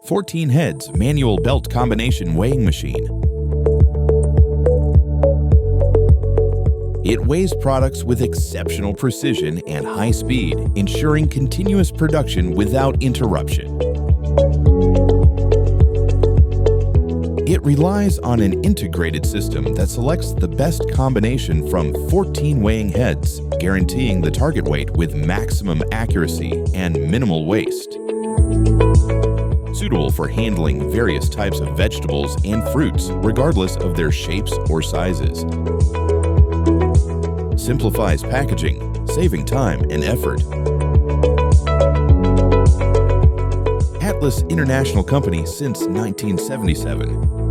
14 heads manual belt combination weighing machine. It weighs products with exceptional precision and high speed, ensuring continuous production without interruption. It relies on an integrated system that selects the best combination from 14 weighing heads, guaranteeing the target weight with maximum accuracy and minimal waste. Suitable for handling various types of vegetables and fruits, regardless of their shapes or sizes. Simplifies packaging, saving time and effort. Atlas International Company since 1977.